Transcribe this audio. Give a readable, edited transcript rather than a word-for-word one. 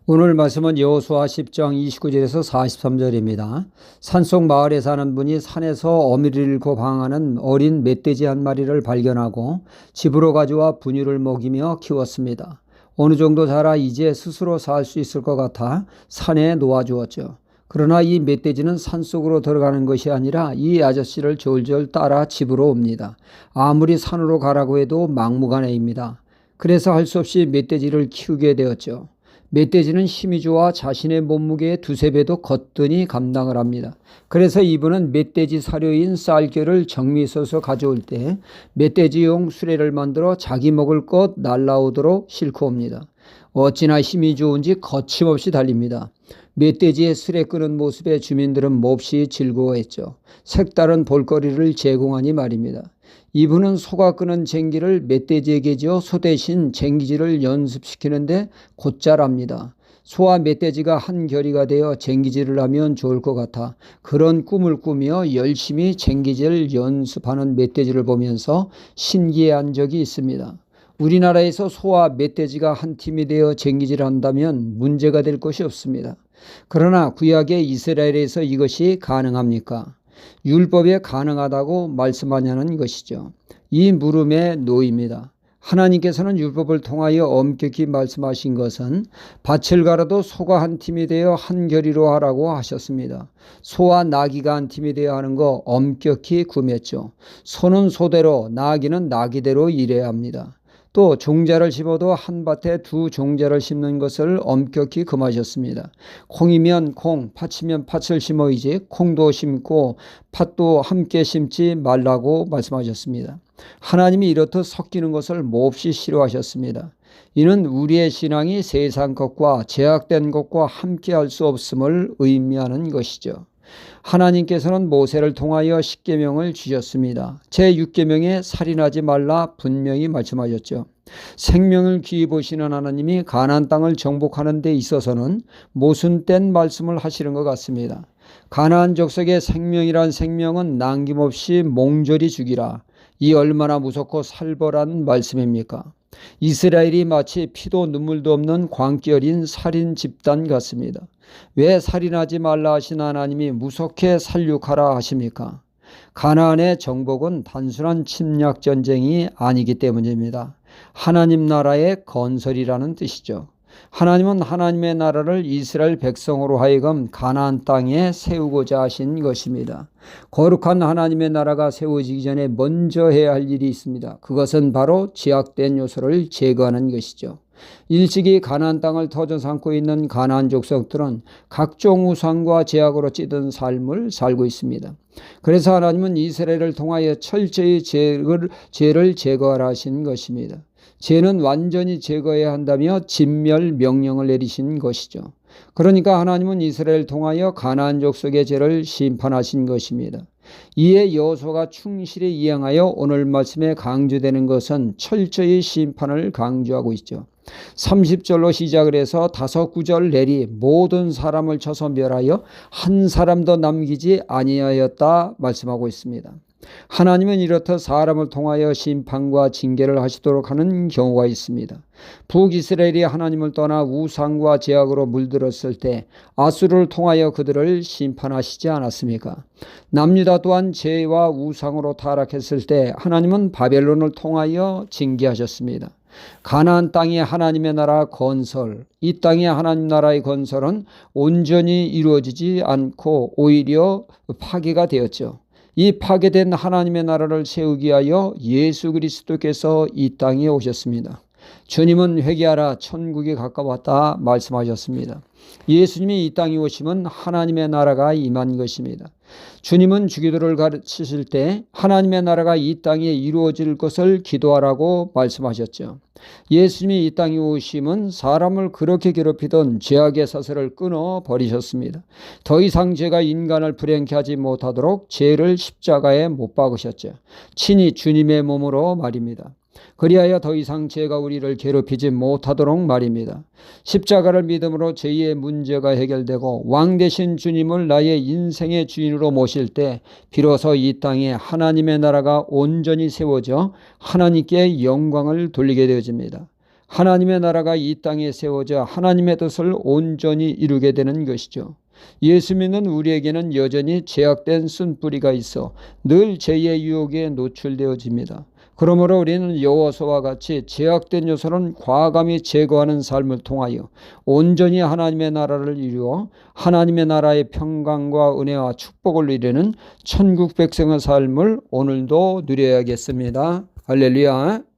오늘 말씀은 여호수아 10장 29절에서 43절입니다. 산속 마을에 사는 분이 산에서 어미를 잃고 방황하는 어린 멧돼지 한 마리를 발견하고 집으로 가져와 분유를 먹이며 키웠습니다. 어느 정도 자라 이제 스스로 살 수 있을 것 같아 산에 놓아주었죠. 그러나 이 멧돼지는 산속으로 들어가는 것이 아니라 이 아저씨를 졸졸 따라 집으로 옵니다. 아무리 산으로 가라고 해도 막무가내입니다. 그래서 할 수 없이 멧돼지를 키우게 되었죠. 멧돼지는 힘이 좋아 자신의 몸무게의 두세 배도 거뜬히 감당을 합니다. 그래서 이분은 멧돼지 사료인 쌀겨를 정미소서 가져올 때 멧돼지용 수레를 만들어 자기 먹을 것 날라오도록 싣고 옵니다. 어찌나 힘이 좋은지 거침없이 달립니다. 멧돼지의 수레 끄는 모습에 주민들은 몹시 즐거워했죠. 색다른 볼거리를 제공하니 말입니다. 이분은 소가 끄는 쟁기를 멧돼지에게 지어 소 대신 쟁기질을 연습시키는데 곧잘합니다. 소와 멧돼지가 한 결의가 되어 쟁기질을 하면 좋을 것 같아 그런 꿈을 꾸며 열심히 쟁기질 연습하는 멧돼지를 보면서 신기해한 적이 있습니다. 우리나라에서 소와 멧돼지가 한 팀이 되어 쟁기질을 한다면 문제가 될 것이 없습니다. 그러나 구약의 이스라엘에서 이것이 가능합니까? 율법에 가능하다고 말씀하냐는 것이죠. 이 물음에 노입니다. 하나님께서는 율법을 통하여 엄격히 말씀하신 것은 밭을 갈아도 소가 한 팀이 되어 한 결의로 하라고 하셨습니다. 소와 나귀가 한 팀이 되어 하는 거 엄격히 금했죠. 소는 소대로, 나귀는 나귀대로 일해야 합니다. 또 종자를 심어도 한 밭에 두 종자를 심는 것을 엄격히 금하셨습니다. 콩이면 콩, 팥이면 팥을 심어야지 콩도 심고 팥도 함께 심지 말라고 말씀하셨습니다. 하나님이 이렇듯 섞이는 것을 몹시 싫어하셨습니다. 이는 우리의 신앙이 세상 것과 제약된 것과 함께 할 수 없음을 의미하는 것이죠. 하나님께서는 모세를 통하여 십계명을 주셨습니다. 제6계명에 살인하지 말라 분명히 말씀하셨죠. 생명을 귀히 보시는 하나님이 가나안 땅을 정복하는 데 있어서는 모순된 말씀을 하시는 것 같습니다. 가나안 족속의 생명이란 생명은 남김없이 몽졸히 죽이라. 이 얼마나 무섭고 살벌한 말씀입니까? 이스라엘이 마치 피도 눈물도 없는 광기어린 살인 집단 같습니다. 왜 살인하지 말라 하신 하나님이 무섭게 살육하라 하십니까? 가나안의 정복은 단순한 침략 전쟁이 아니기 때문입니다. 하나님 나라의 건설이라는 뜻이죠. 하나님은 하나님의 나라를 이스라엘 백성으로 하여금 가나안 땅에 세우고자 하신 것입니다. 거룩한 하나님의 나라가 세워지기 전에 먼저 해야 할 일이 있습니다. 그것은 바로 제약된 요소를 제거하는 것이죠. 일찍이 가나안 땅을 터져 삼고 있는 가나안 족속들은 각종 우상과 제약으로 찌든 삶을 살고 있습니다. 그래서 하나님은 이스라엘을 통하여 철저히 죄를 제거하라 하신 것입니다. 죄는 완전히 제거해야 한다며 진멸 명령을 내리신 것이죠. 그러니까 하나님은 이스라엘을 통하여 가나안 족속의 죄를 심판하신 것입니다. 이에 여호수아가 충실히 이행하여 오늘 말씀에 강조되는 것은 철저히 심판을 강조하고 있죠. 30절로 시작을 해서 5구절 내리 모든 사람을 쳐서 멸하여 한 사람도 남기지 아니하였다 말씀하고 있습니다. 하나님은 이렇듯 사람을 통하여 심판과 징계를 하시도록 하는 경우가 있습니다. 북이스라엘이 하나님을 떠나 우상과 제약으로 물들었을 때 아수르를 통하여 그들을 심판하시지 않았습니까? 남유다 또한 죄와 우상으로 타락했을 때 하나님은 바벨론을 통하여 징계하셨습니다. 가나안 땅의 하나님의 나라 건설, 이 땅의 하나님 나라의 건설은 온전히 이루어지지 않고 오히려 파괴가 되었죠. 이 파괴된 하나님의 나라를 세우기 위하여 예수 그리스도께서 이 땅에 오셨습니다. 주님은 회개하라 천국이 가까웠다 말씀하셨습니다. 예수님이 이 땅에 오시면 하나님의 나라가 임한 것입니다. 주님은 주기도를 가르치실 때 하나님의 나라가 이 땅에 이루어질 것을 기도하라고 말씀하셨죠. 예수님이 이 땅에 오심은 사람을 그렇게 괴롭히던 죄악의 사슬을 끊어 버리셨습니다. 더 이상 죄가 인간을 불행케 하지 못하도록 죄를 십자가에 못 박으셨죠. 친히 주님의 몸으로 말입니다. 그리하여 더 이상 죄가 우리를 괴롭히지 못하도록 말입니다. 십자가를 믿음으로 죄의 문제가 해결되고 왕 되신 주님을 나의 인생의 주인으로 모실 때 비로소 이 땅에 하나님의 나라가 온전히 세워져 하나님께 영광을 돌리게 되어집니다. 하나님의 나라가 이 땅에 세워져 하나님의 뜻을 온전히 이루게 되는 것이죠. 예수 믿는 우리에게는 여전히 제약된 쓴뿌리가 있어 늘 죄의 유혹에 노출되어집니다. 그러므로 우리는 여호와서와 같이 제약된 요소는 과감히 제거하는 삶을 통하여 온전히 하나님의 나라를 이루어 하나님의 나라의 평강과 은혜와 축복을 누리는 천국 백성의 삶을 오늘도 누려야겠습니다. 할렐루야.